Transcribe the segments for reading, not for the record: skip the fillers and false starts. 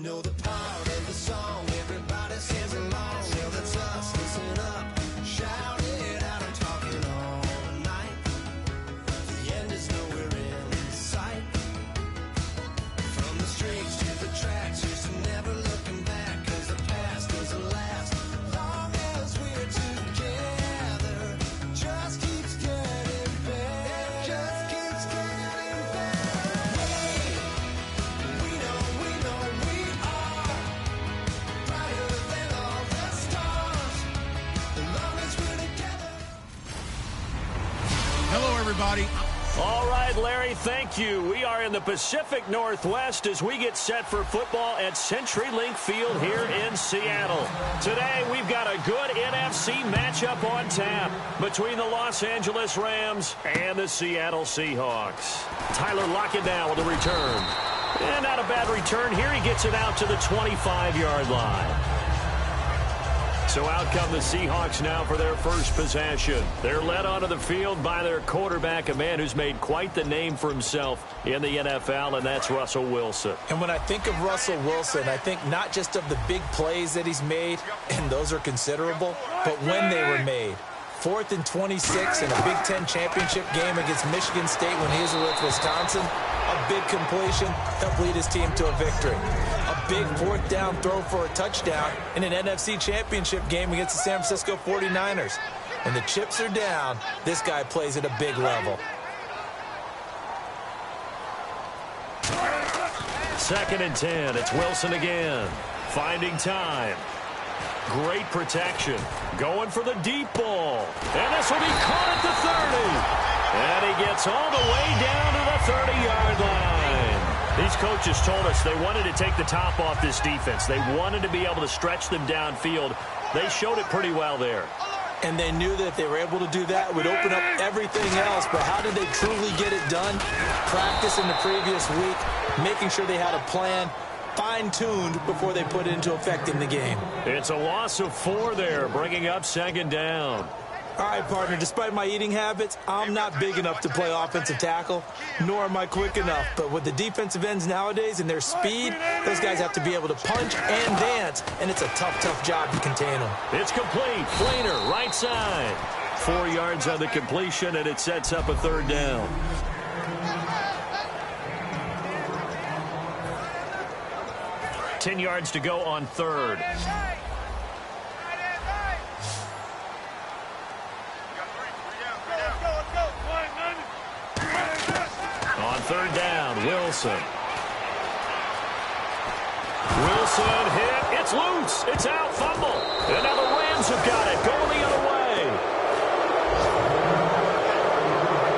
know the part of the song, everybody sings along. Well, that's us, listen up, shout it out, I'm talking all night. The end is nowhere in sight. From the streets to the tracks, here's to never looking back, cause the past doesn't last long as we're together. Just keeps getting better, just keeps getting better. We know we are brighter than all the stars, as long as we're together. Hello, everybody. All right, Larry, thank you. We are in the Pacific Northwest as we get set for football at CenturyLink Field here in Seattle. Today, we've got a good NFC matchup on tap between the Los Angeles Rams and the Seattle Seahawks. Tyler Lockett now with a return. And not a bad return here. He gets it out to the 25-yard line. So out come the Seahawks now for their first possession. They're led onto the field by their quarterback, a man who's made quite the name for himself in the NFL, and that's Russell Wilson. And when I think of Russell Wilson, I think not just of the big plays that he's made, and those are considerable, but when they were made. 4th and 26 in a Big Ten championship game against Michigan State when he was with Wisconsin. A big completion helped lead his team to a victory. A big 4th down throw for a touchdown in an NFC championship game against the San Francisco 49ers. When the chips are down, this guy plays at a big level. 2nd and 10. It's Wilson again. Finding time. Great protection. Going for the deep ball. And this will be caught at the 30. And he gets all the way down to the 30-yard line. These coaches told us they wanted to take the top off this defense. They wanted to be able to stretch them downfield. They showed it pretty well there. And they knew that if they were able to do that, it would open up everything else. But how did they truly get it done? Practice in the previous week, making sure they had a plan, fine-tuned before they put it into effect in the game. It's a loss of 4 there, bringing up 2nd down. All right, partner, despite my eating habits, I'm not big enough to play offensive tackle, nor am I quick enough. But with the defensive ends nowadays and their speed, those guys have to be able to punch and dance, and it's a tough, tough job to contain them. It's complete. Flainer, right side. 4 yards on the completion, and it sets up a 3rd down. Ten yards to go on 3rd. On 3rd down, Wilson. Wilson hit. It's loose. It's out. Fumble. And now the Rams have got it. Going the other way.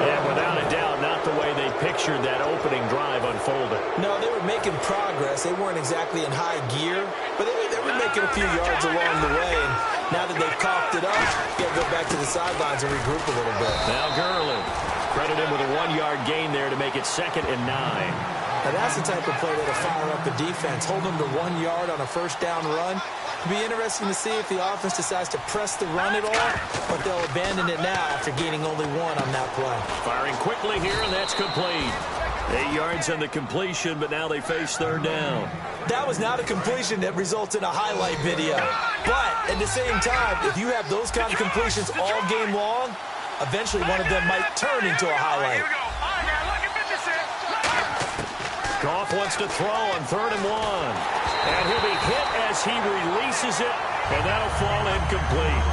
And without a doubt, not the way they pictured that opening drive unfolded. No, they were making progress. They weren't exactly in high gear, but they were making a few yards along the way. And now that they've coughed it up, you got to go back to the sidelines and regroup a little bit. Now Gurley. Credit him with a 1-yard gain there to make it 2nd and 9. Now that's the type of play that'll fire up a defense. Hold them to 1 yard on a 1st down run. It'll be interesting to see if the offense decides to press the run at all, but they'll abandon it now after gaining only 1 on that play. Firing quickly here, and that's complete. 8 yards on the completion, but now they face 3rd down. That was not a completion that results in a highlight video. But at the same time, if you have those kind of completions all game long, eventually one of them might turn into a highlight. Goff wants to throw on 3rd and 1. And he'll be hit as he releases it, and that'll fall incomplete.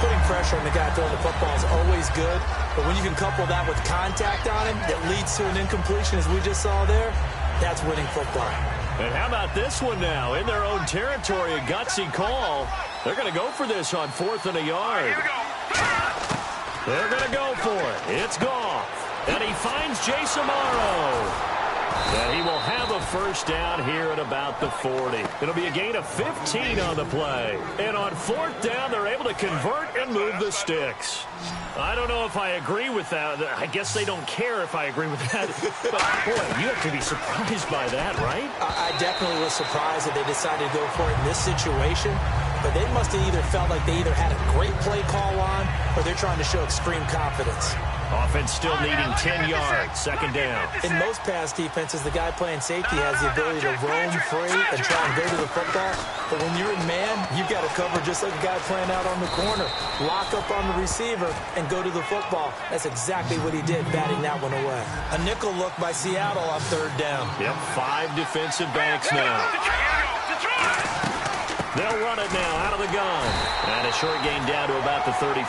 Putting pressure on the guy throwing the football is always good, but when you can couple that with contact on him that leads to an incompletion, as we just saw there, that's winning football. And how about this one now? In their own territory, a gutsy call. They're going to go for this on 4th and a yard. They're going to go for it. It's Goff. And he finds Jason Morrow. And he will have a 1st down here at about the 40. It'll be a gain of 15 on the play. And on 4th down, they're able to convert and move the sticks. I don't know if I agree with that. I guess they don't care if I agree with that. But, boy, you have to be surprised by that, right? I definitely was surprised that they decided to go for it in this situation. but they must have either felt like they either had a great play call on or they're trying to show extreme confidence. Offense still needing 10 yards, second down. In most pass defenses, the guy playing safety has the ability to roam free and try and go to the football. But when you're in man, you've got to cover just like a guy playing out on the corner. Lock up on the receiver and go to the football. That's exactly what he did, batting that one away. A nickel look by Seattle on third down. Yep, 5 defensive backs now. They'll run it now out of the gun. And a short gain down to about the 33.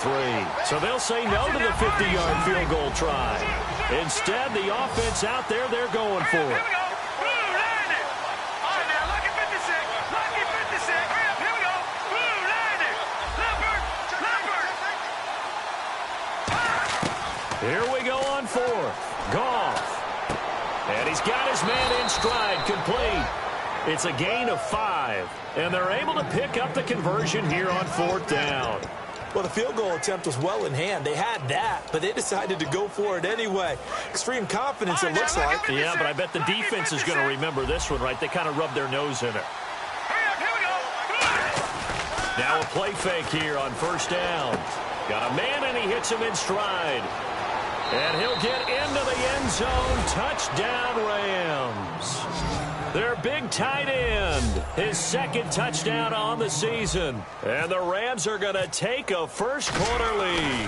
So they'll say no to the 50-yard field goal try. Instead, the offense out there, they're going for it. Here we go on fourth. Goff. And he's got his man in stride, complete. It's a gain of 5, and they're able to pick up the conversion here on fourth down. Well, the field goal attempt was well in hand. They had that, but they decided to go for it anyway. Extreme confidence, it looks like. Yeah, but I bet the defense is going to remember this one, right? They kind of rubbed their nose in it. Now a play fake here on first down. Got a man, and he hits him in stride. And he'll get into the end zone. Touchdown, Rams. Their big tight end, his second touchdown on the season. And the Rams are going to take a first-quarter lead.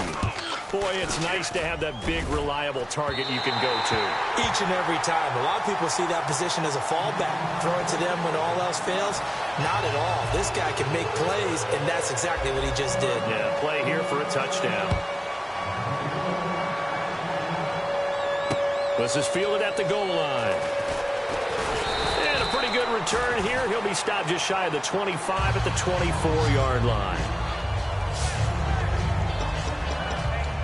Boy, it's nice to have that big, reliable target you can go to. Each and every time. A lot of people see that position as a fallback. Throw it to them when all else fails. Not at all. This guy can make plays, and that's exactly what he just did. Yeah, play here for a touchdown. This is fielded at the goal line. Pretty good return here. He'll be stopped just shy of the 25 at the 24-yard line.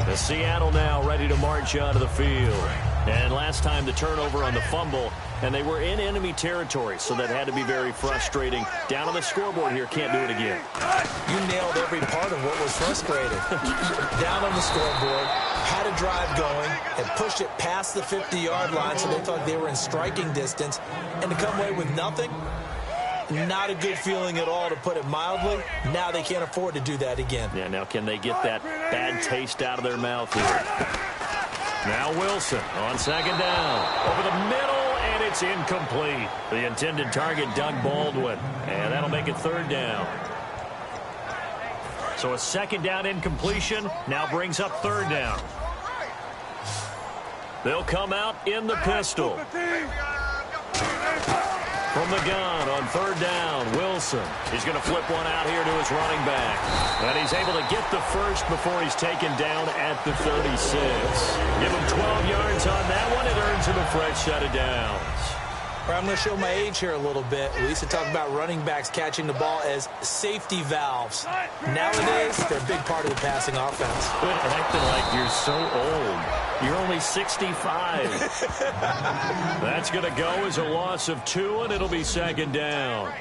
The Seattle now ready to march onto the field. And last time the turnover on the fumble, and they were in enemy territory, so that had to be very frustrating. Down on the scoreboard here, can't do it again. You nailed every part of what was frustrating. Down on the scoreboard, had a drive going, and pushed it past the 50-yard line, so they thought they were in striking distance, and to come away with nothing, not a good feeling at all, to put it mildly. Now they can't afford to do that again. Yeah, now can they get that bad taste out of their mouth here? Now Wilson on second down. Over the middle, and it's incomplete. The intended target, Doug Baldwin. And that'll make it third down. So a second down incompletion now brings up third down. They'll come out in the pistol. From the gun on third down, Wilson. He's going to flip one out here to his running back. And he's able to get the first before he's taken down at the 36. Give him 12 yards on that one. It earns him a fresh set of downs. I'm going to show my age here a little bit. We used to talk about running backs catching the ball as safety valves. Nowadays, they're a big part of the passing offense. Quit acting like you're so old. You're only 65. That's going to go as a loss of 2, and it'll be second down.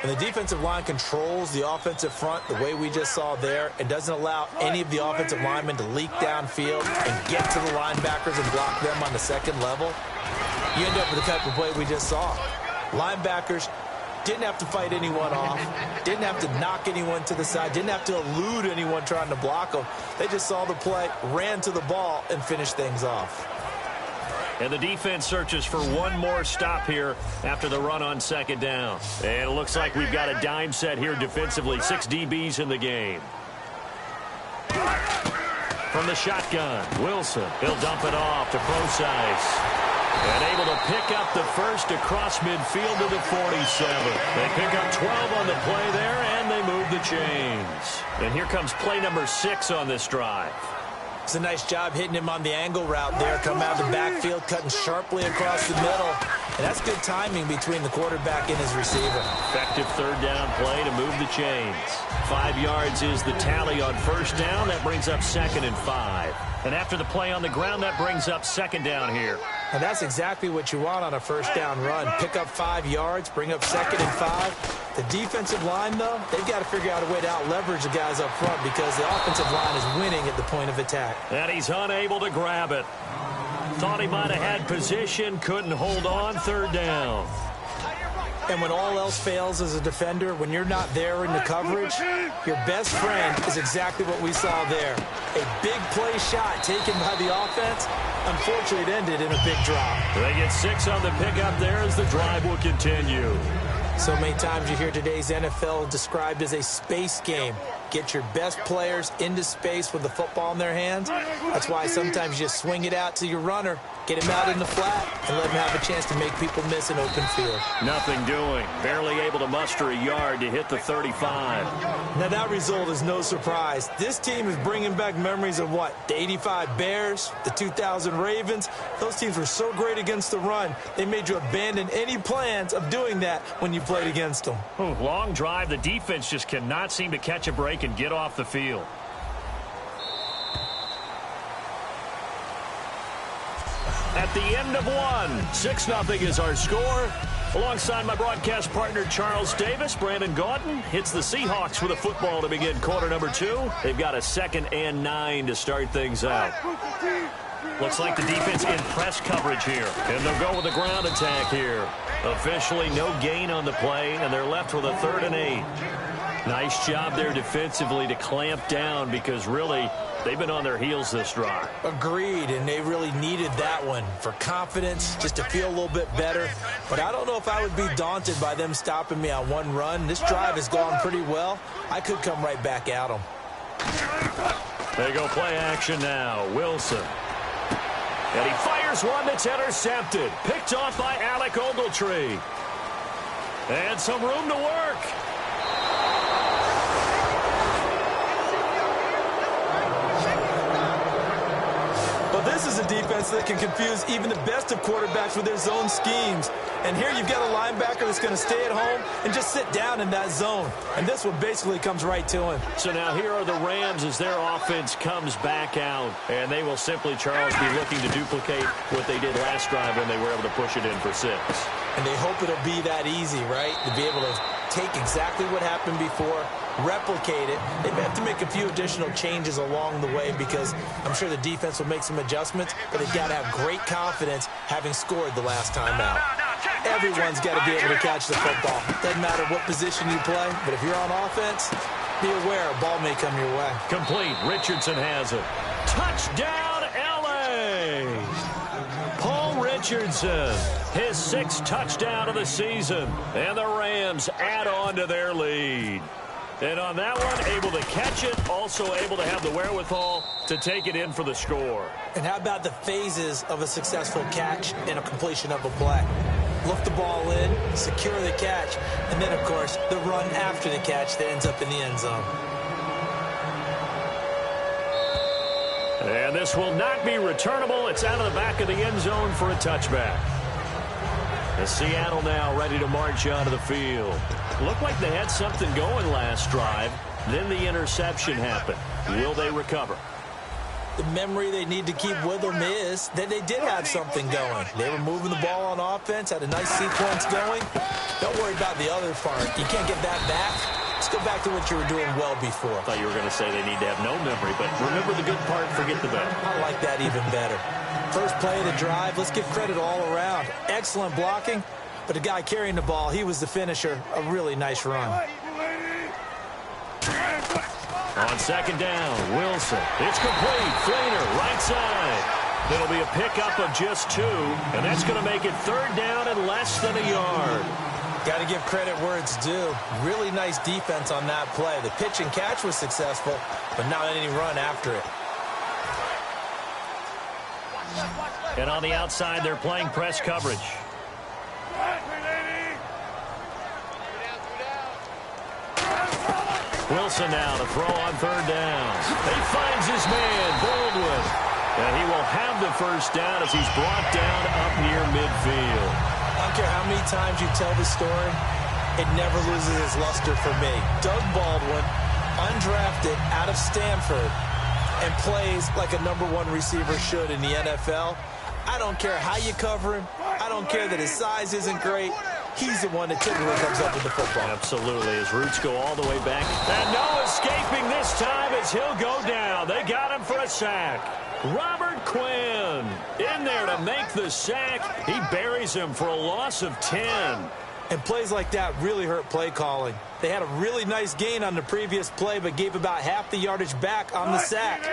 And the defensive line controls the offensive front the way we just saw there. It doesn't allow any of the offensive linemen to leak downfield and get to the linebackers and block them on the second level. You end up with the type of play we just saw. Linebackers didn't have to fight anyone off, didn't have to knock anyone to the side, didn't have to elude anyone trying to block them. They just saw the play, ran to the ball, and finished things off. And the defense searches for one more stop here after the run on second down. And it looks like we've got a dime set here defensively. 6 DBs in the game. From the shotgun, Wilson. He'll dump it off to Procise. And able to pick up the first across midfield to the 47. They pick up 12 on the play there, and they move the chains. And here comes play number 6 on this drive. It's a nice job hitting him on the angle route there. Come out of the backfield, cutting sharply across the middle. And that's good timing between the quarterback and his receiver. Effective third down play to move the chains. 5 yards is the tally on first down. That brings up second and 5. And after the play on the ground, that brings up second down here. And that's exactly what you want on a first down run. Pick up 5 yards, bring up second and 5. The defensive line, though, they've got to figure out a way to out-leverage the guys up front because the offensive line is winning at the point of attack. And he's unable to grab it. Thought he might have had position, couldn't hold on, third down. And when all else fails as a defender, when you're not there in the coverage, your best friend is exactly what we saw there. A big play shot taken by the offense. Unfortunately, it ended in a big drop. They get 6 on the pickup there as the drive will continue. So many times you hear today's NFL described as a space game. Get your best players into space with the football in their hands. That's why sometimes you just swing it out to your runner, get him out in the flat, and let him have a chance to make people miss an open field. Nothing doing. Barely able to muster a yard to hit the 35. Now that result is no surprise. This team is bringing back memories of what? The 85 Bears, the 2000 Ravens. Those teams were so great against the run, they made you abandon any plans of doing that when you played against them. Long drive. The defense just cannot seem to catch a break and get off the field. At the end of one, 6-0 is our score. Alongside my broadcast partner, Charles Davis, Brandon Gaudin hits the Seahawks with a football to begin quarter number 2. They've got a 2nd and 9 to start things out. Looks like the defense in press coverage here. And they'll go with the ground attack here. Officially no gain on the play, and they're left with a 3rd and 8. Nice job there defensively to clamp down because really they've been on their heels this drive. Agreed, and they really needed that one for confidence, just to feel a little bit better. But I don't know if I would be daunted by them stopping me on one run. This drive has gone pretty well. I could come right back at them. They go play action now. Wilson. And he fires one that's intercepted. Picked off by Alec Ogletree. And some room to work. But this is a defense that can confuse even the best of quarterbacks with their zone schemes. And here you've got a linebacker that's going to stay at home and just sit down in that zone. And this one basically comes right to him. So now here are the Rams as their offense comes back out. And they will simply, Charles, be looking to duplicate what they did last drive when they were able to push it in for 6. And they hope it'll be that easy, right? To be able to take exactly what happened before, replicate it. They may have to make a few additional changes along the way because I'm sure the defense will make some adjustments, but they've got to have great confidence having scored the last time out. Everyone's got to be able to catch the football. Doesn't matter what position you play, but if you're on offense, be aware a ball may come your way. Complete. Richardson has it. Touchdown, L.A. Paul Richardson, his 6th touchdown of the season. And the Rams add on to their lead. And on that one, able to catch it, also able to have the wherewithal to take it in for the score. And how about the phases of a successful catch and a completion of a play? Look the ball in, secure the catch, and then, of course, the run after the catch that ends up in the end zone. And this will not be returnable. It's out of the back of the end zone for a touchback. The Seattle now ready to march onto the field. Looked like they had something going last drive. Then the interception happened. Will they recover? The memory they need to keep with them is that they did have something going. They were moving the ball on offense, had a nice sequence going. Don't worry about the other part. You can't get that back. Let's go back to what you were doing well before. I thought you were going to say they need to have no memory, but remember the good part, forget the bad. I like that even better. First play of the drive, let's give credit all around. Excellent blocking, but the guy carrying the ball, he was the finisher. A really nice run. On 2nd down, Wilson. It's complete. Flainer, right side. It'll be a pickup of just 2, and that's going to make it 3rd down and less than a yard. Got to give credit where it's due. Really nice defense on that play. The pitch and catch was successful, but not any run after it. And on the outside, they're playing press coverage. Wilson now to throw on 3rd down. He finds his man, Baldwin. And he will have the 1st down as he's brought down up near midfield. I don't care how many times you tell the story, it never loses its luster for me. Doug Baldwin, undrafted out of Stanford, and plays like a #1 receiver should in the NFL. I don't care how you cover him. I don't care that his size isn't great. He's the one that typically comes up with the football. Absolutely. His roots go all the way back. And no escaping this time as he'll go down. They got him for a sack. Robert Quinn in there to make the sack. He buries him for a loss of 10. And plays like that really hurt play calling. They had a really nice gain on the previous play, but gave about half the yardage back on the sack.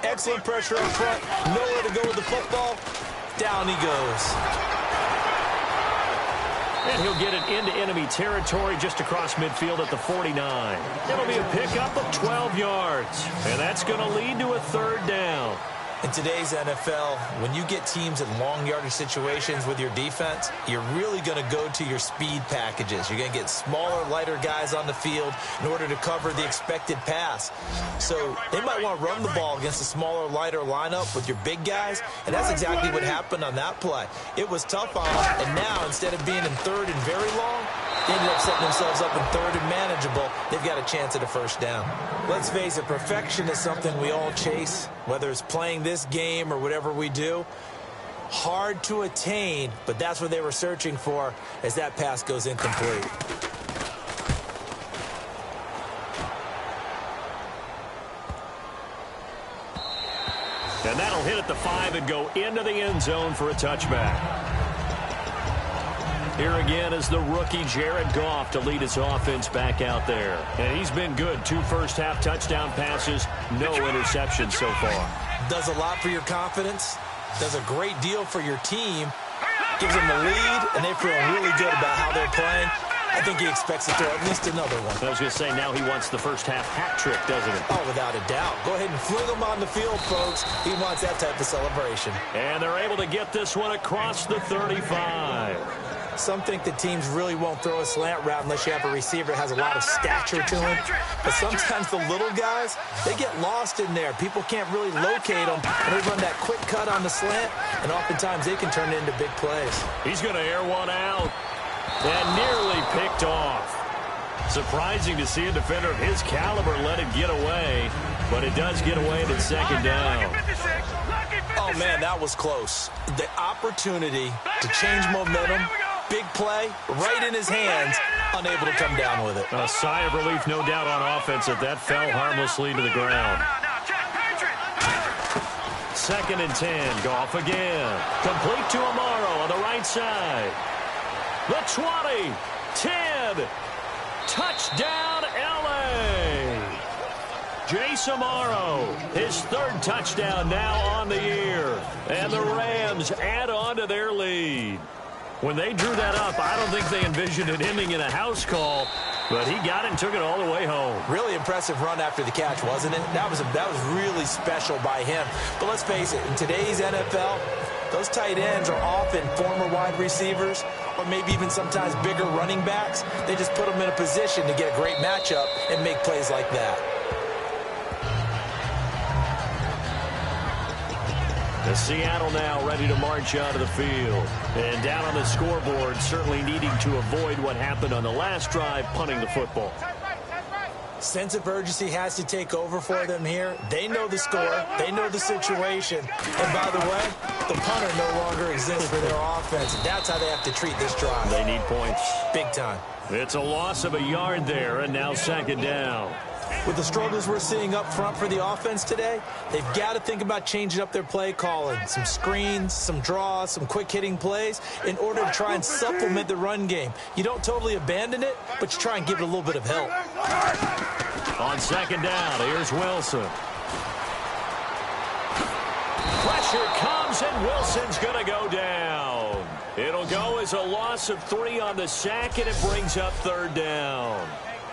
Excellent pressure up front. Nowhere to go with the football. Down he goes. And he'll get it into enemy territory just across midfield at the 49. It'll be a pickup of 12 yards. And that's going to lead to a third down. In today's NFL, when you get teams in long yardage situations with your defense, you're really going to go to your speed packages. You're going to get smaller, lighter guys on the field in order to cover the expected pass. So they might want to run the ball against a smaller, lighter lineup with your big guys, and that's exactly what happened on that play. It was tough on them, and now instead of being in third and very long, they ended up setting themselves up in third and manageable. They've got a chance at a first down. Let's face it, perfection is something we all chase, whether it's playing this game or whatever we do. Hard to attain, but that's what they were searching for as that pass goes incomplete. And that'll hit at the 5 and go into the end zone for a touchback. Here again is the rookie Jared Goff to lead his offense back out there. And he's been good. 2 first-half touchdown passes, no interceptions so far. Does a lot for your confidence, does a great deal for your team, gives them the lead, and they feel really good about how they're playing. I think he expects to throw at least another one. I was going to say, now he wants the first-half hat trick, doesn't he? Oh, without a doubt. Go ahead and fling him on the field, folks. He wants that type of celebration. And they're able to get this one across the 35. Some think that teams really won't throw a slant route unless you have a receiver that has a lot of stature to him. But sometimes the little guys, they get lost in there. People can't really locate them, and they run that quick cut on the slant, and oftentimes they can turn it into big plays. He's going to air one out. And nearly picked off. Surprising to see a defender of his caliber let it get away, but it does get away at second down. Oh, man, that was close. The opportunity to change momentum, big play, right in his hands, unable to come down with it. A sigh of relief, no doubt, on offense that fell harmlessly to the ground. 2nd and 10, Goff again. Complete to Amaro on the right side. The 20, 10, touchdown L.A. Jace Amaro, his 3rd touchdown now on the year. And the Rams add on to their lead. When they drew that up, I don't think they envisioned it ending in a house call, but he got it and took it all the way home. Really impressive run after the catch, wasn't it? That was really special by him. But let's face it, in today's NFL, those tight ends are often former wide receivers or maybe even sometimes bigger running backs. They just put them in a position to get a great matchup and make plays like that. The Seattle now ready to march out of the field. And down on the scoreboard, certainly needing to avoid what happened on the last drive, punting the football. Sense of urgency has to take over for them here. They know the score. They know the situation. And by the way, the punter no longer exists for their offense. That's how they have to treat this drive. They need points. Big time. It's a loss of a yard there, and now 2nd down. With the struggles we're seeing up front for the offense today, they've got to think about changing up their play calling. Some screens, some draws, some quick-hitting plays in order to try and supplement the run game. You don't totally abandon it, but you try and give it a little bit of help. On 2nd down, here's Wilson. Pressure comes, and Wilson's going to go down. It'll go as a loss of 3 on the sack, and it brings up 3rd down.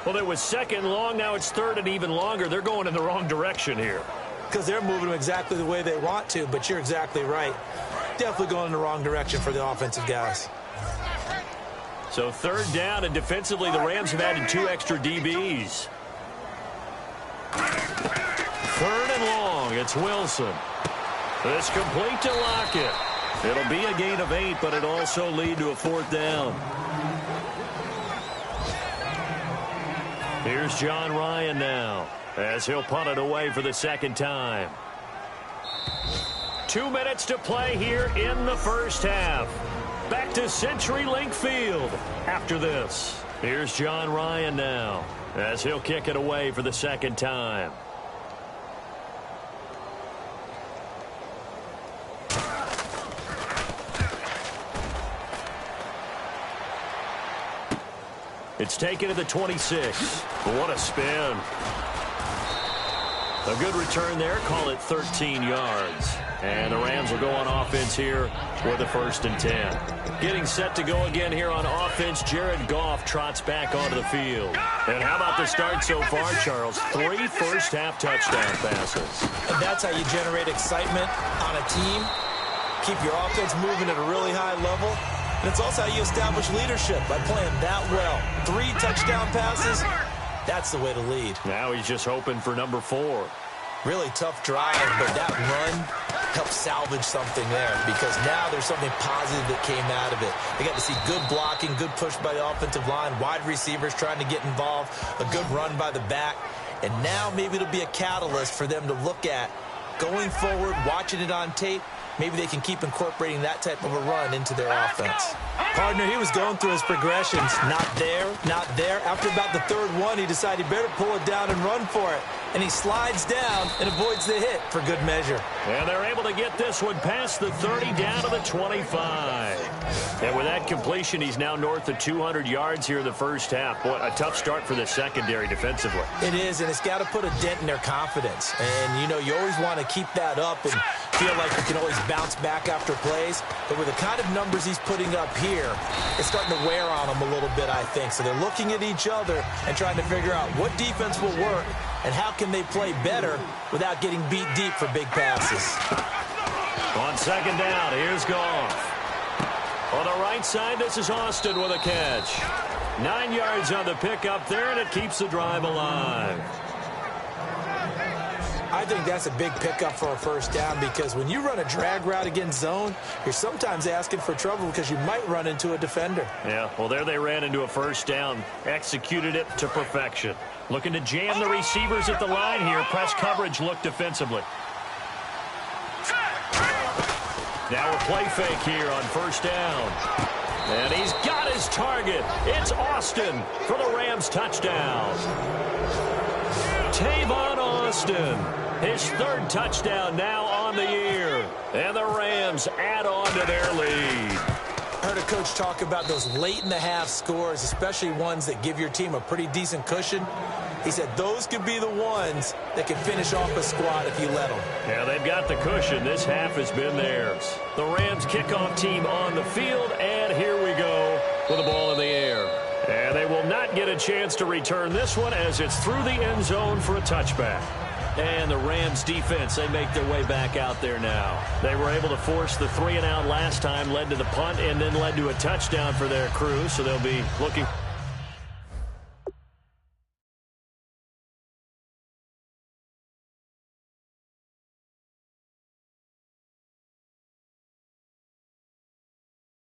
Well, it was 2nd long. Now it's 3rd and even longer. They're going in the wrong direction here. Because they're moving them exactly the way they want to, but you're exactly right. Definitely going in the wrong direction for the offensive guys. So 3rd down, and defensively, the Rams have added 2 extra DBs. 3rd and long. It's Wilson. It's complete to Lockett. It'll be a gain of 8, but it'll also lead to a 4th down. Here's John Ryan now, as he'll punt it away for the 2nd time. 2 minutes to play here in the first half. Back to CenturyLink Field after this. Here's John Ryan now, as he'll kick it away for the 2nd time. It's taken to the 26. What a spin. A good return there. Call it 13 yards. And the Rams will go on offense here with a 1st and 10. Getting set to go again here on offense. Jared Goff trots back onto the field. And how about the start so far, Charles? 3 first-half touchdown passes. And that's how you generate excitement on a team. Keep your offense moving at a really high level. And it's also how you establish leadership by playing that well. 3 touchdown passes. That's the way to lead. Now he's just hoping for number 4. Really tough drive, but that run helped salvage something there because now there's something positive that came out of it. They got to see good blocking, good push by the offensive line, wide receivers trying to get involved, a good run by the back. And now maybe it'll be a catalyst for them to look at going forward, watching it on tape. Maybe they can keep incorporating that type of a run into their offense. Partner, he was going through his progressions. Not there, not there. After about the 3rd one, he decided he better pull it down and run for it. And he slides down and avoids the hit for good measure. And they're able to get this one past the 30 down to the 25. And with that completion, he's now north of 200 yards here in the first half. Boy, a tough start for the secondary defensively. It is, and it's got to put a dent in their confidence. And, you know, you always want to keep that up and feel like you can always bounce back after plays. But with the kind of numbers he's putting up here, it's starting to wear on them a little bit, I think. So they're looking at each other and trying to figure out what defense will work and how can they play better without getting beat deep for big passes. On 2nd down, here's Goff. On the right side, this is Austin with a catch. 9 yards on the pickup there, and it keeps the drive alive. I think that's a big pickup for a 1st down because when you run a drag route against zone, you're sometimes asking for trouble because you might run into a defender. Yeah, well, there they ran into a 1st down, executed it to perfection. Looking to jam the receivers at the line here. Press coverage look defensively. Now a play fake here on 1st down. And he's got his target. It's Austin for the Rams touchdown. Tavon Austin, his 3rd touchdown now on the year. And the Rams add on to their lead. I heard a coach talk about those late-in-the-half scores, especially ones that give your team a pretty decent cushion. He said those could be the ones that can finish off a squad if you let them. Yeah, they've got the cushion. This half has been theirs. The Rams kickoff team on the field, and here we go with the ball in the air. And they will not get a chance to return this one as it's through the end zone for a touchback. And the Rams defense, they make their way back out there now. They were able to force the 3-and-out last time, led to the punt, and then led to a touchdown for their crew. So they'll be looking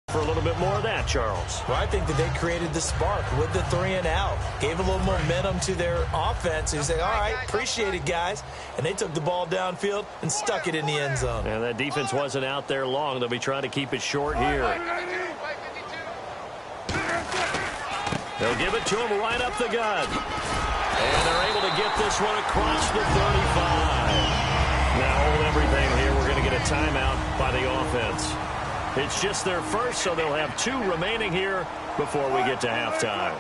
for a little bit more of that, Charles. Well, I think that they created the spark with the 3-and-out. Gave a little momentum to their offense. They said, all right, appreciate it, guys. And they took the ball downfield and stuck it in the end zone. And that defense wasn't out there long. They'll be trying to keep it short here. They'll give it to him right up the gut. And they're able to get this one across the 35. Now hold everything here. We're going to get a timeout by the offense. It's just their first, so they'll have 2 remaining here before we get to halftime.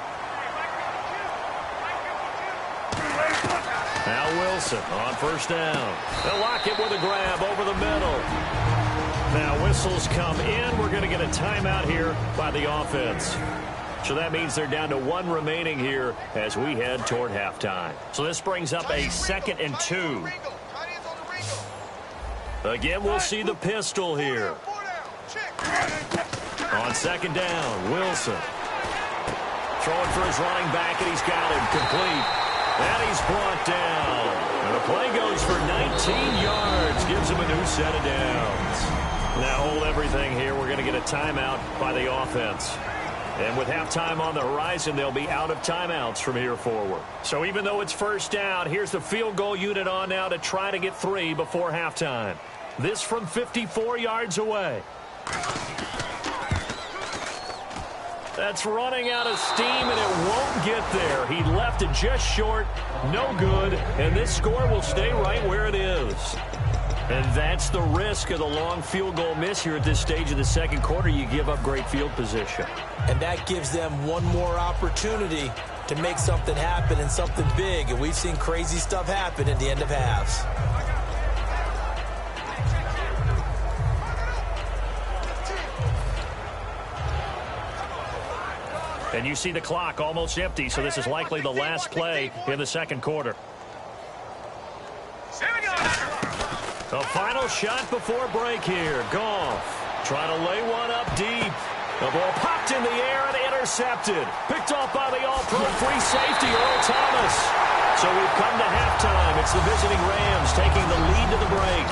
Now Wilson on 1st down. They'll lock it with a grab over the middle. Now whistles come in. We're going to get a timeout here by the offense. So that means they're down to 1 remaining here as we head toward halftime. So this brings up a 2nd and 2. Again, we'll see the pistol here. On 2nd down, Wilson. Throwing for his running back, and he's got him complete. And he's brought down. And the play goes for 19 yards. Gives him a new set of downs. Now hold everything here. We're going to get a timeout by the offense. And with halftime on the horizon, they'll be out of timeouts from here forward. So even though it's 1st down, here's the field goal unit on now to try to get 3 before halftime. This from 54 yards away. That's running out of steam, and it won't get there. He left it just short, no good, and this score will stay right where it is. And that's the risk of the long field goal miss here at this stage of the second quarter. You give up great field position. And that gives them one more opportunity to make something happen and something big. And we've seen crazy stuff happen at the end of halves. And you see the clock almost empty, so this is likely the last play in the second quarter. The final shot before break here. Goff trying to lay one up deep. The ball popped in the air and intercepted. Picked off by the all-pro free safety, Earl Thomas. So we've come to halftime. It's the visiting Rams taking the lead to the break.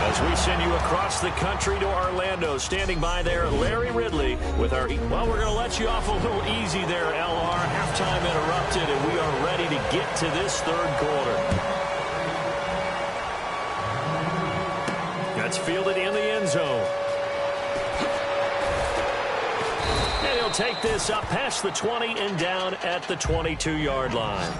As we send you across the country to Orlando, standing by there, Larry Ridley with our... Well, we're going to let you off a little easy there, LR. Halftime interrupted, and we are ready to get to this third quarter. That's fielded in the end zone. And he'll take this up past the 20 and down at the 22-yard line.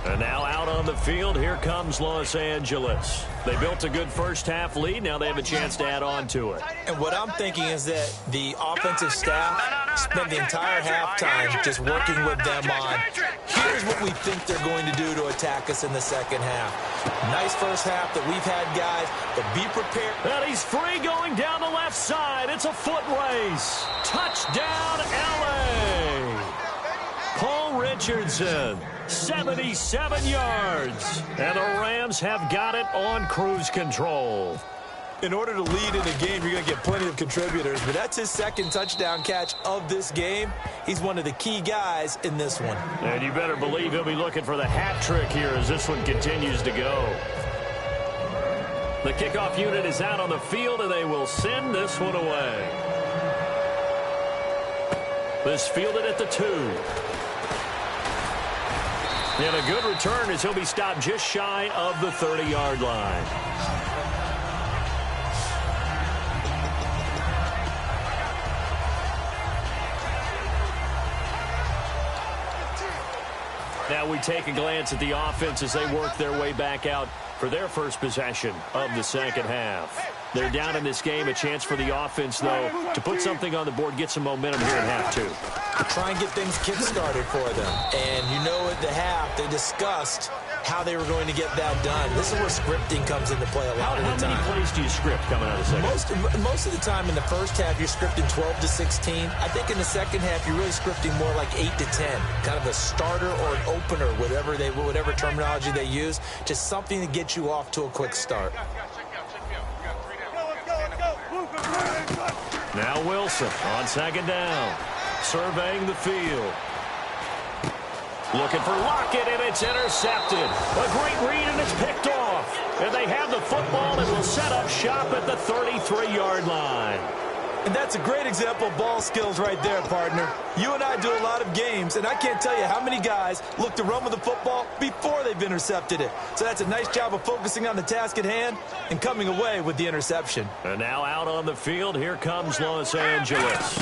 And now out on the field, here comes Los Angeles. They built a good first-half lead. Now they have a chance to add on to it. And what I'm thinking is that the offensive staff spent the entire halftime just working with them on, here's what we think they're going to do to attack us in the second half. Nice first half that we've had, guys, but be prepared. And he's free going down the left side. It's a foot race. Touchdown, L.A. Paul Richardson, 77 yards. And the Rams have got it on cruise control. In order to lead in a game, you're going to get plenty of contributors, but that's his second touchdown catch of this game. He's one of the key guys in this one. And you better believe he'll be looking for the hat trick here as this one continues to go. The kickoff unit is out on the field, and they will send this one away. This fielded at the 2. And a good return as he'll be stopped just shy of the 30-yard line. Now we take a glance at the offense as they work their way back out for their first possession of the second half. They're down in this game. A chance for the offense, though, to put something on the board, get some momentum here in half two. Try and get things kick-started for them. And you know at the half, they discussed how they were going to get that done. This is where scripting comes into play a lot of the time. How many plays do you script coming out of the second? Most of the time in the first half, you're scripting 12 to 16. I think in the second half, you're really scripting more like 8 to 10. Kind of a starter or an opener, whatever terminology they use. Just something to get you off to a quick start. Now Wilson on second down. Surveying the field. Looking for Lockett, and it's intercepted. A great read, and it's picked off. And they have the football and will set up shop at the 33-yard line. And that's a great example of ball skills right there, partner. You and I do a lot of games, and I can't tell you how many guys look to run with the football before they've intercepted it. So that's a nice job of focusing on the task at hand and coming away with the interception. And now out on the field, here comes Los Angeles.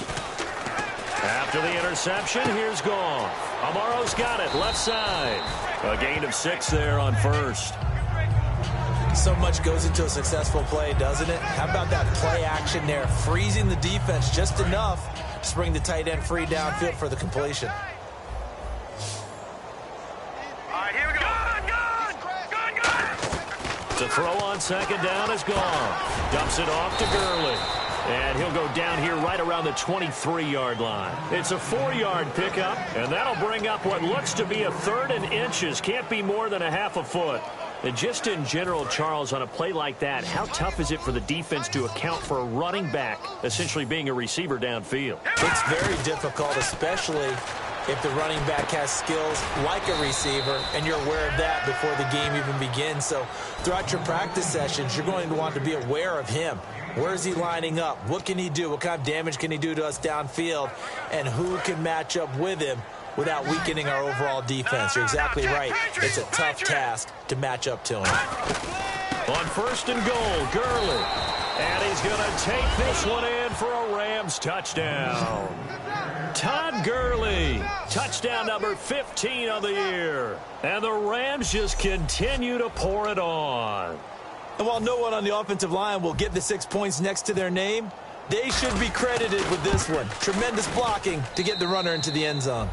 After the interception, here's Goff. Amaro's got it, left side. A gain of 6 there on first. So much goes into a successful play, doesn't it? How about that play action there, freezing the defense just enough to bring the tight end free downfield for the completion. All right, here we go. Good. The throw on second down is gone. Dumps it off to Gurley. And he'll go down here right around the 23-yard line. It's a 4-yard pickup, and that'll bring up what looks to be a 3rd and inches. Can't be more than a half a foot. And just in general, Charles, on a play like that, how tough is it for the defense to account for a running back essentially being a receiver downfield? It's very difficult, especially if the running back has skills like a receiver, and you're aware of that before the game even begins. So throughout your practice sessions, you're going to want to be aware of him. Where is he lining up? What can he do? What kind of damage can he do to us downfield? And who can match up with him without weakening our overall defense? You're exactly right. It's a tough task to match up to him. On 1st and goal, Gurley. And he's going to take this one in for a Rams touchdown. Todd Gurley. Touchdown number 15 of the year. And the Rams just continue to pour it on. And while no one on the offensive line will get the 6 points next to their name, they should be credited with this one. Tremendous blocking to get the runner into the end zone.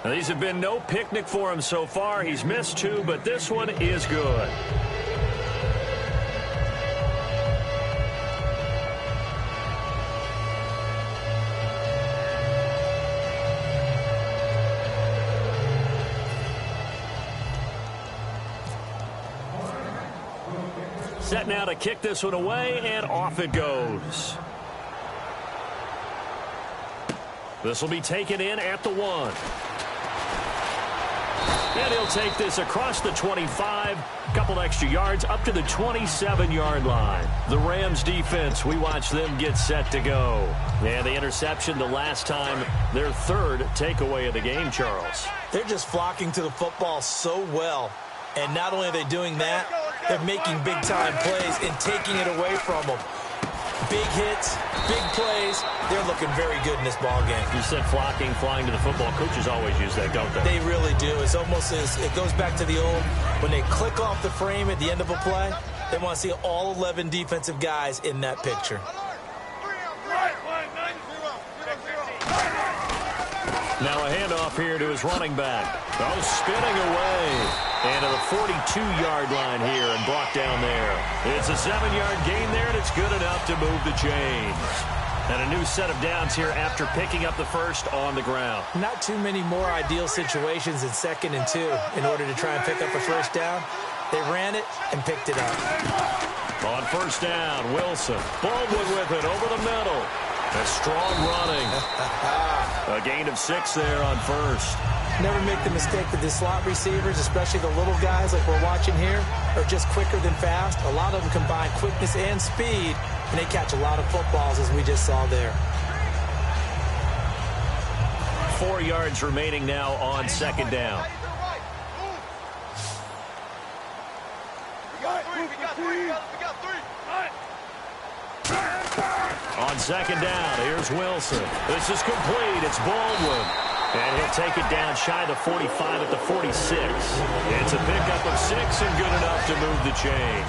Now, these have been no picnic for him so far. He's missed 2, but this one is good. Set now to kick this one away, and off it goes. This will be taken in at the 1. And he'll take this across the 25, a couple extra yards up to the 27-yard line. The Rams defense, we watch them get set to go. And the interception the last time, their third takeaway of the game, Charles. They're just flocking to the football so well. And not only are they doing that, they're making big-time plays and taking it away from them. Big hits, big plays. They're looking very good in this ball game. You said flocking, flying to the football. Coaches always use that, don't they? They really do. It's almost as it goes back to the old, when they click off the frame at the end of a play, they want to see all 11 defensive guys in that picture. Now a handoff here to his running back. Oh, spinning away. And to the 42-yard line here and brought down there. It's a 7-yard gain there, and it's good enough to move the chains. And a new set of downs here after picking up the first on the ground. Not too many more ideal situations in 2nd and 2 in order to try and pick up a first down. They ran it and picked it up. On first down, Wilson. Baldwin with it over the middle. A strong running. A gain of 6 there on first. Never make the mistake that the slot receivers, especially the little guys like we're watching here, are just quicker than fast. A lot of them combine quickness and speed, and they catch a lot of footballs, as we just saw there. 4 yards remaining now on 2nd down. On 2nd down, here's Wilson. This is complete. It's Baldwin. And he'll take it down shy of the 45 at the 46. It's a pickup of 6 and good enough to move the chains.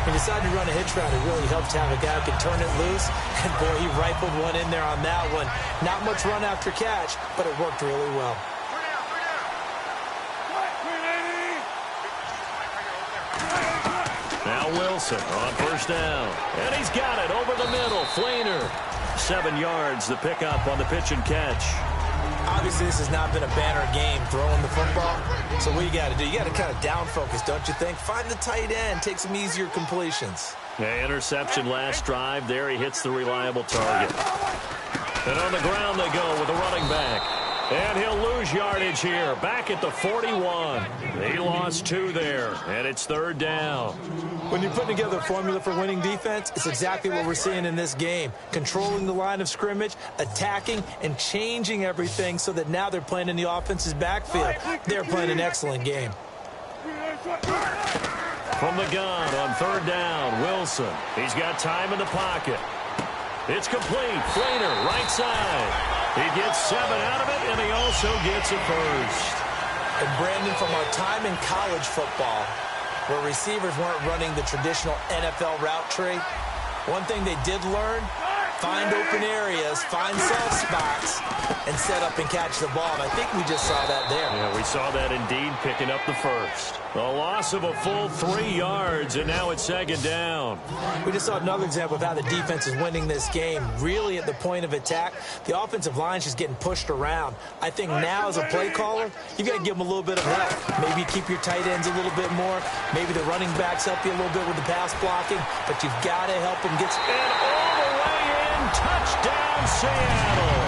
He decided to run a hitch route. It really helps to have a guy who can turn it loose. And, boy, he rifled one in there on that one. Not much run after catch, but it worked really well. Now Wilson on first down. And he's got it over the middle. Flainer. 7 yards, the pickup on the pitch and catch. Obviously, this has not been a banner game throwing the football. So what you got to do, you got to kind of down focus, don't you think? Find the tight end, take some easier completions. Yeah, interception last drive. There he hits the reliable target. And on the ground they go with a running back. And he'll lose yardage here. Back at the 41. He lost 2 there. And it's 3rd down. When you put together a formula for winning defense, it's exactly what we're seeing in this game. Controlling the line of scrimmage, attacking, and changing everything so that now they're playing in the offense's backfield. They're playing an excellent game. From the gun on 3rd down, Wilson. He's got time in the pocket. It's complete. Flainer, right side. He gets 7 out of it, and he also gets a first. And Brandon, from our time in college football, where receivers weren't running the traditional NFL route tree, one thing they did learn, find open areas, find soft spots, and set up and catch the ball. And I think we just saw that there. Yeah, we saw that indeed, picking up the first. A loss of a full 3 yards, and now it's 2nd down. We just saw another example of how the defense is winning this game. Really at the point of attack, the offensive line's just getting pushed around. I think now as a play caller, you got to give them a little bit of help. Maybe keep your tight ends a little bit more. Maybe the running backs help you a little bit with the pass blocking, but you've got to help them get... And all the way in, touchdown Seattle.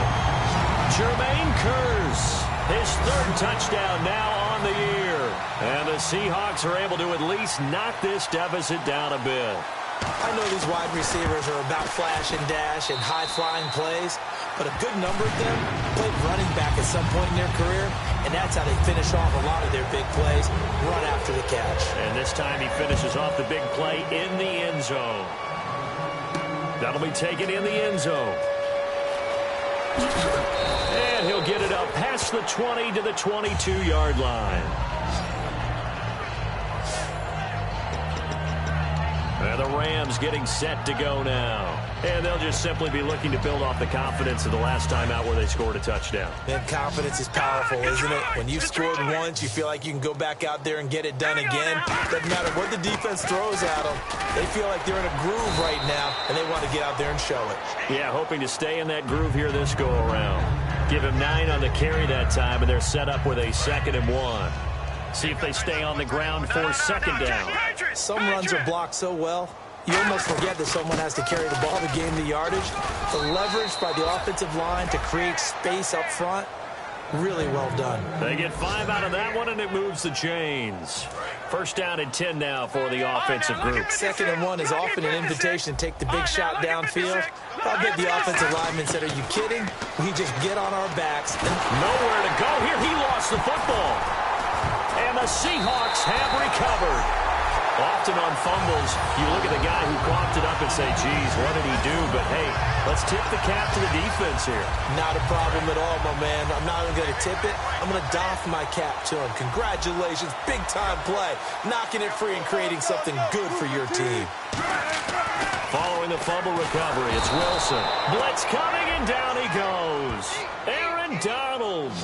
Jermaine Kearse, his 3rd touchdown now on the year. And the Seahawks are able to at least knock this deficit down a bit. I know these wide receivers are about flash and dash and high-flying plays, but a good number of them played running back at some point in their career, and that's how they finish off a lot of their big plays, run after the catch. And this time he finishes off the big play in the end zone. That'll be taken in the end zone. And he'll get it up past the 20 to the 22-yard line. And the Rams getting set to go now. And they'll just simply be looking to build off the confidence of the last time out where they scored a touchdown. And confidence is powerful, isn't it? When you've scored once, you feel like you can go back out there and get it done again. Doesn't matter what the defense throws at them. They feel like they're in a groove right now, and they want to get out there and show it. Yeah, hoping to stay in that groove here this go-around. Give him 9 on the carry that time, and they're set up with a 2nd and 1. See if they stay on the ground for 2nd down. Some runs are blocked so well, you almost forget that someone has to carry the ball to gain the yardage. The leverage by the offensive line to create space up front, really well done. They get 5 out of that one, and it moves the chains. 1st down and 10 now for the offensive group. 2nd and 1 is often an invitation to take the big shot downfield. I'll bet the offensive lineman said, are you kidding? We just get on our backs. And nowhere to go here. He lost the football. And the Seahawks have recovered. Often on fumbles, you look at the guy who coughed it up and say, geez, what did he do? But, hey, let's tip the cap to the defense here. Not a problem at all, my man. I'm not even going to tip it. I'm going to doff my cap to him. Congratulations. Big-time play. Knocking it free and creating something good for your team. Following the fumble recovery, it's Wilson. Blitz coming, and down he goes. Aaron Donald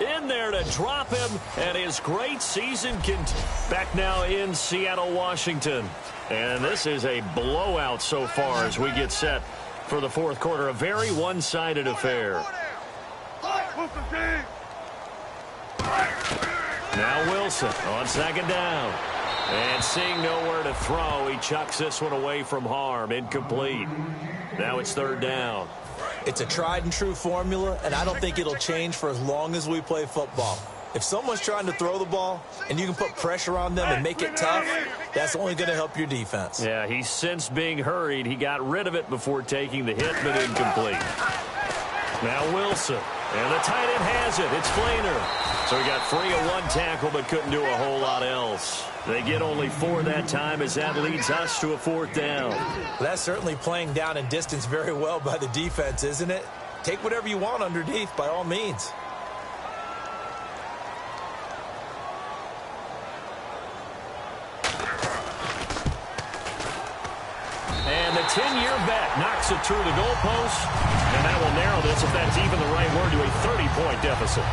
in there to drop him, and his great season back now in Seattle, Washington. And this is a blowout so far as we get set for the 4th quarter. A very one-sided affair. Now Wilson on 2nd down. And seeing nowhere to throw, he chucks this one away from harm. Incomplete. Now it's 3rd down. It's a tried-and-true formula, and I don't think it'll change for as long as we play football. If someone's trying to throw the ball and you can put pressure on them and make it tough, that's only going to help your defense. Yeah, he's since being hurried. He got rid of it before taking the hit, but incomplete. Now Wilson, and the tight end has it. It's Flainer. So he got free of 1 tackle, but couldn't do a whole lot else. They get only 4 that time as that leads us to a 4th down. That's certainly playing down and distance very well by the defense, isn't it? Take whatever you want underneath, by all means. And the 10-year bet knocks it through the goalpost. And that will narrow this, if that's even the right word, to a 30-point deficit.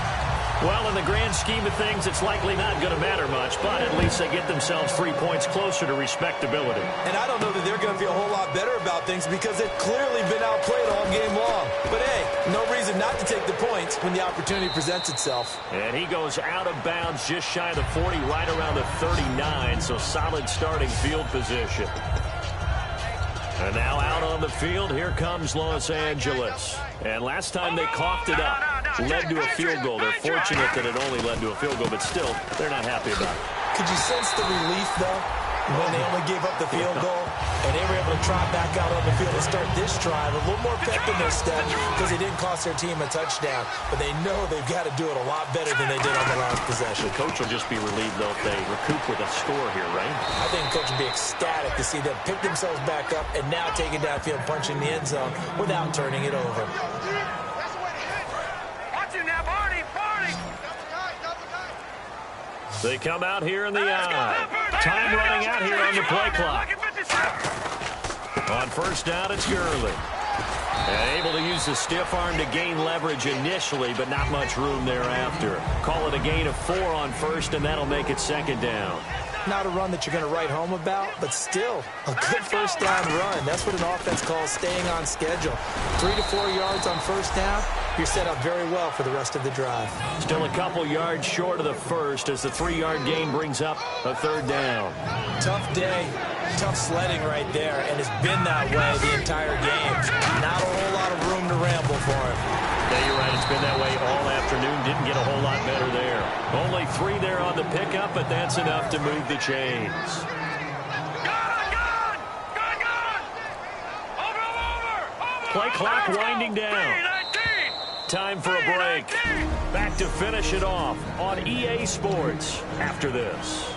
Well, in the grand scheme of things, it's likely not going to matter much, but at least they get themselves 3 points closer to respectability. And I don't know that they're going to feel a whole lot better about things because they've clearly been outplayed all game long. But, hey, no reason not to take the points when the opportunity presents itself. And he goes out of bounds just shy of the 40, right around the 39, so solid starting field position. And now out on the field, here comes Los Angeles. And last time they coughed it up, led to a field goal. They're fortunate that it only led to a field goal, but still, they're not happy about it. Could you sense the relief, though, when they only gave up the field goal? And they were able to trot back out on the field and start this drive. A little more pep in their step because it didn't cost their team a touchdown. But they know they've got to do it a lot better than they did on the last possession. The coach will just be relieved, though, if they recoup with a score here, right? I think the coach will be ecstatic to see them pick themselves back up and now take it downfield, punching the end zone without turning it over. They come out here in the eye. Time running out here on the play clock. On 1st down, it's Gurley. And able to use the stiff arm to gain leverage initially, but not much room thereafter. Call it a gain of 4 on 1st, and that'll make it 2nd down. Not a run that you're going to write home about, but still a good 1st down run. That's what an offense calls staying on schedule. 3 to 4 yards on 1st down. You're set up very well for the rest of the drive. Still a couple yards short of the 1st as the 3-yard gain brings up a 3rd down. Tough day, tough sledding right there, and it's been that way the entire game. Not a whole lot of room to ramble for him. Yeah, you're right. It's been that way all afternoon. Didn't get a whole lot better there. Only 3 there on the pickup, but that's enough to move the chains. Play clock winding down. Time for a break. Back to finish it off on EA Sports after this.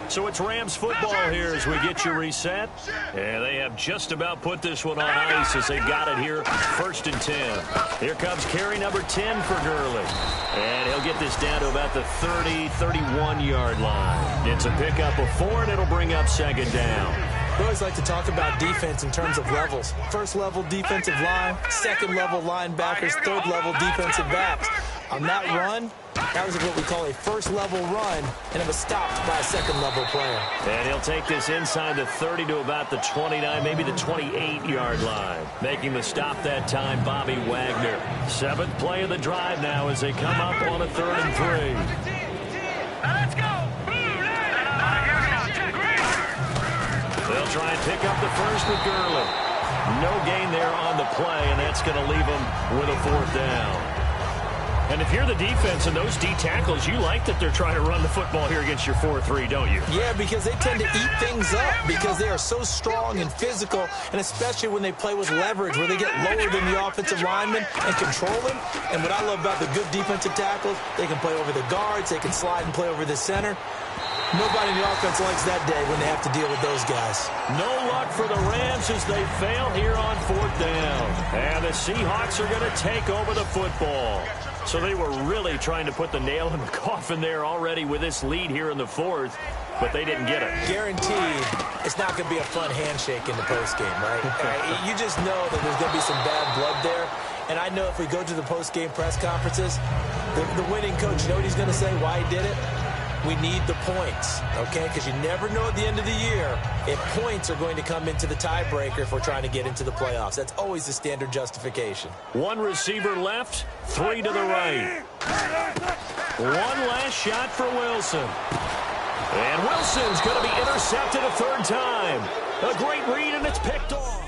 So it's Rams football here as we get you reset. And they have just about put this one on ice as they got it here, 1st and 10. Here comes carry number 10 for Gurley. And he'll get this down to about the 30, 31-yard line. It's a pickup of 4, and it'll bring up 2nd down. We always like to talk about defense in terms of levels. 1st level defensive line, 2nd level linebackers, 3rd level defensive backs. On that run, that was what we call a 1st level run, and it was stopped by a 2nd level player. And he'll take this inside the 30 to about the 29, maybe the 28-yard line. Making the stop that time, Bobby Wagner. 7th play of the drive now as they come up on a 3rd and 3. Let's go! They'll try and pick up the 1st with Gurley. No gain there on the play, and that's going to leave them with a 4th down. And if you're the defense and those D tackles, you like that they're trying to run the football here against your 4-3, don't you? Yeah, because they tend to eat things up because they are so strong and physical, and especially when they play with leverage where they get lower than the offensive lineman and control them. And what I love about the good defensive tackles, they can play over the guards, they can slide and play over the center. Nobody in the offense likes that day when they have to deal with those guys. No luck for the Rams as they fail here on 4th down. And the Seahawks are going to take over the football. So they were really trying to put the nail in the coffin there already with this lead here in the 4th, but they didn't get it. Guaranteed it's not going to be a fun handshake in the postgame, right? You just know that there's going to be some bad blood there. And I know if we go to the postgame press conferences, the winning coach, you know what he's going to say, why he did it? We need the points, okay? Because you never know at the end of the year if points are going to come into the tiebreaker if we're trying to get into the playoffs. That's always the standard justification. 1 receiver left, 3 to the right. 1 last shot for Wilson. And Wilson's going to be intercepted a 3rd time. A great read, and it's picked off.